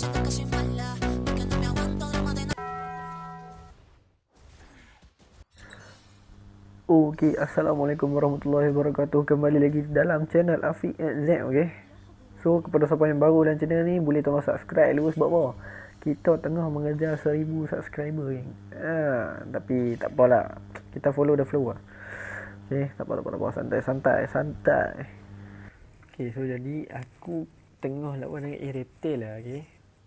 Okey, Assalamualaikum warahmatullahi wabarakatuh. Kembali lagi dalam channel Afiq Z, okey. So, kepada siapa yang baru dalam channel ni, boleh tolong subscribe dulu sebab apa? Kita tengah mengejar 1000 subscriber, geng. Tapi tak apalah. Kita follow the flow lah. Okey, tak apa. Santai. Okey, so jadi aku tengah lawan dengan Iretail lah, okey.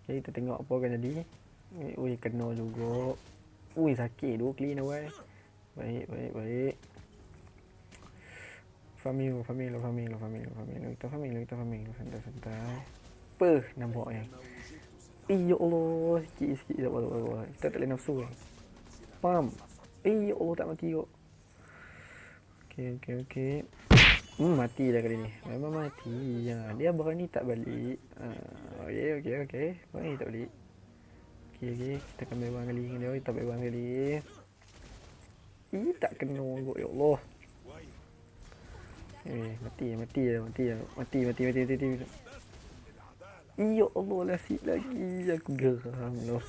Okay, kita tengok apa akan jadi. Ui, kena juga. Ui, sakit tu clean awal. Baik. Farming lo. Kita farming lo. Santai. Nampaknya. Ya Allah, sikit. Tak apa. Kita tak boleh nafsu kan. Pam. Ya Allah, tak mati kok. Okey. Mati dah kali ni. Memang mati. Ya, dia berani tak balik. Okey. Berani tak balik. Okey. Kita akan bebang kali dengan dia. Kita bebang kali. Tak kena kok, ya Allah. Mati. Ya Allah, nasib lagi. Aku geram loh.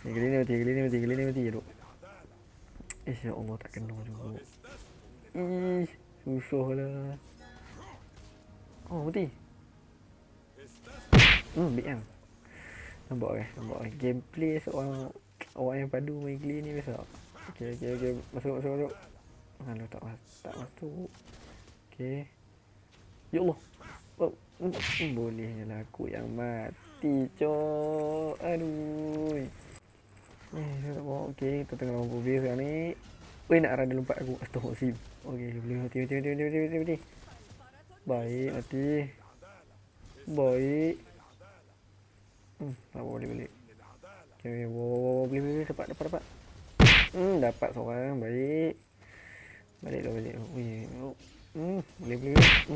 Kali ni mati duk. Ya Allah, tak kena juga. Susah lah. Oh, mati. Big yang. Nampak. Gameplay seorang orang yang padu main geli ni biasa. Okey. Masuk. Alah, tak masuk. Okey. Ya Allah. Bolehnya lah aku yang mati, cok. Aduh. Tak apa. Okey, kita tengah lawan Bobby sekarang ni. Nak rada lompat aku. Astaghfirullahaladzim. Okey, boleh mati. Baik, mati. Baik. Tak boleh. Okey, boleh. Dapat. Dapat seorang. Baik. Balik. Boleh.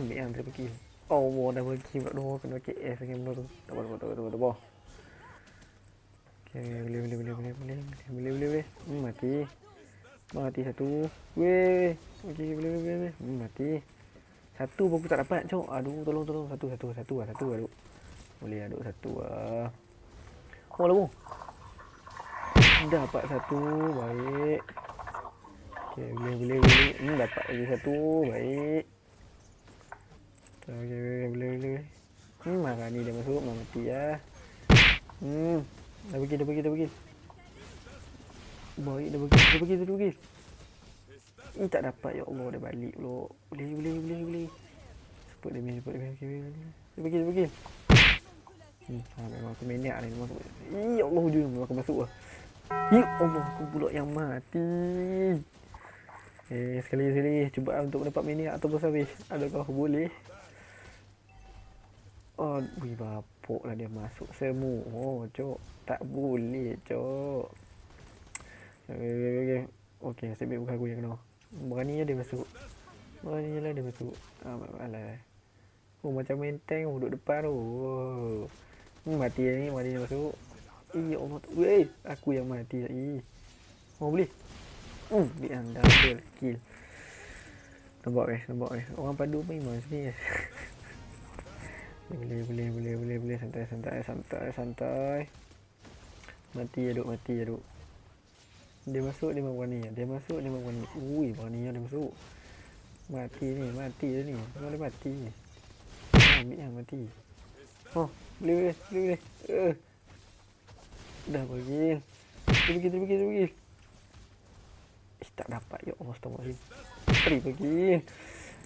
Yang triple kill. Oh, dah pergi pula tu. Kena KS lagi benda tu. Tak apa. Okey, boleh. Mati satu. Weh. Okey, boleh. Mati. Satu pun aku tak dapat, cok. Aduh, tolong. Satu. Aduh. Boleh aduk satu lah. Oh, lalu. Dapat satu. Baik. Okey, boleh. Dapat lagi satu. Baik. Okey, boleh. Marah ni dia masuk. Mati lah. Dah pergi. Baik, dah pergi. Tak dapat, ya Allah, dah balik pula. Boleh. Support damage. Dia pergi. Memang aku maniak ni. Ya Allah, hujung memang aku masuk lah. Ya Allah, aku pula yang mati. Sekali. Cuba untuk mendapat maniak atau habis. Adakah boleh? Wih, bapuk lah dia masuk semua, cok. Tak boleh, cok. Okey, nasib baik bukan aku yang kena. Berani dia masuk. Alah. Macam main tank duduk depan tu. Mati dia masuk. Ya Allah. Weh, aku yang mati lagi. Boleh. Dia yang double kill. Nampak guys. Orang padu memang sini guys. Boleh. Santai. Mati aduk. Dia masuk, dia memang berani. Ui, berani dia masuk. Mati ni. Tengok dia mati. Ambil yang mati. Boleh. Dah pergi. Dia pergi. Tak dapat. Ya Allah, astagfirullahaladzim. Pergi.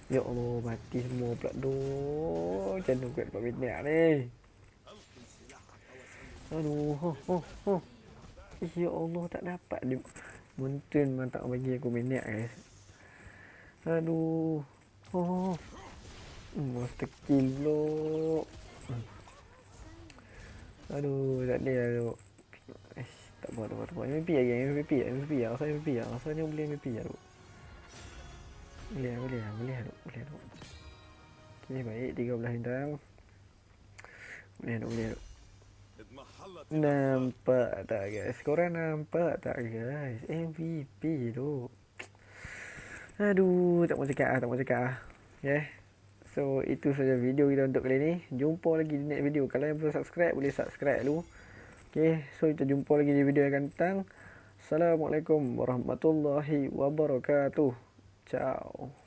Ya Allah, mati semua pula tu. Macam mana aku dapat minyak ni? Aduh. Ya Allah, tak dapat dia. Mungkin memang tak bagi aku minyak, guys. Aduh. Monster kill pula. Aduh, tak boleh lah tu. Tak apa. MVP lah. Rasanya boleh MVP lah tu. Boleh lah. Okey, baik. 13 bintang. Boleh. Nampak tak, guys? Korang nampak tak, guys? MVP tu. Aduh, tak mau cakap. Okay. So itu saja video kita untuk kali ni. Jumpa lagi di next video. Kalau yang belum subscribe boleh subscribe dulu. Okay, so kita jumpa lagi di video yang akan datang. Assalamualaikum warahmatullahi wabarakatuh. Ciao.